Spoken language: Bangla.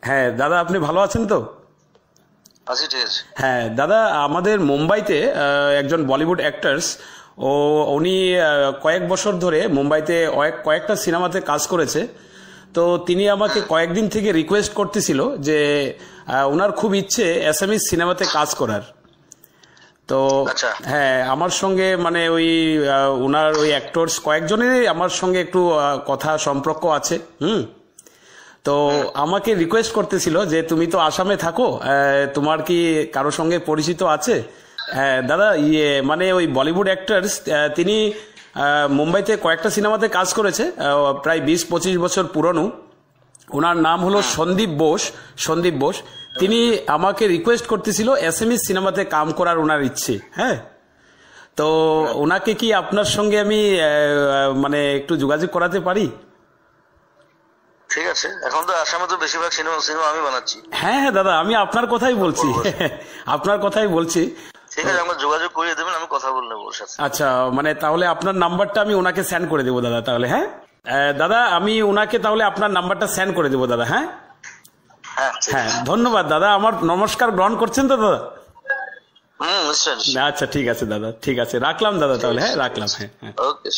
হ্যাঁ দাদা, আপনি ভালো আছেন তো? আছি, ঠিক আছে। হ্যাঁ দাদা, আমাদের মুম্বাইতে একজন বলিউড অ্যাক্টার্স, উনি কয়েক বছর ধরে মুম্বাইতে কয়েকটা সিনেমাতে কাজ করেছে। তো তিনি আমাকে কয়েকদিন থেকে রিকোয়েস্ট করতেছিল যে ওনার খুব ইচ্ছে অ্যাসামিজ সিনেমাতে কাজ করার। তো আচ্ছা। হ্যাঁ, আমার সঙ্গে মানে ওই ওনার ওই অ্যাক্টরস কয়েকজনেরই আমার সঙ্গে একটু কথা সম্পর্ক আছে। তো আমাকে রিকোয়েস্ট করতেছিল যে তুমি তো আসামে থাকো, তোমার কি কারো সঙ্গে পরিচিত আছে? দাদা, মানে ওই বলিউড অ্যাক্টার্স, তিনি মুম্বাইতে কয়েকটা সিনেমাতে কাজ করেছে, প্রায় 20-25 বছর পুরনো। ওনার নাম হলো সন্দীপ বোস। তিনি আমাকে রিকোয়েস্ট করতেছিল অ্যাসামিজ সিনেমাতে কাম করার ওনার ইচ্ছে। হ্যাঁ, তো ওনাকে কি আপনার সঙ্গে আমি মানে একটু যোগাযোগ করাতে পারি? ঠিক আছে, এখন তো আসামে তো বেশিরভাগ সিনেমা আমি বানাচ্ছি। হ্যাঁ হ্যাঁ দাদা, আমি আপনার কথাই বলছি। আপনার কথাই বলছি। ঠিক আছে, আমাকে যোগাযোগ করিয়ে দেবেন, আমি কথা বলে নেবো ওর সাথে। আচ্ছা, মানে তাহলে আপনার নাম্বারটা আমি ওনাকে সেন্ড করে দেবো দাদা তাহলে। হ্যাঁ দাদা, আমি ওনাকে তাহলে আপনার নাম্বারটা সেন্ড করে দেবো দাদা। হ্যাঁ হ্যাঁ, ধন্যবাদ দাদা। আমার নমস্কার গ্রহণ করছেন তো দাদা? নিশ্চয়। আচ্ছা ঠিক আছে দাদা, ঠিক আছে, রাখলাম দাদা তাহলে। হ্যাঁ রাখলাম। হ্যাঁ হ্যাঁ। ওকে।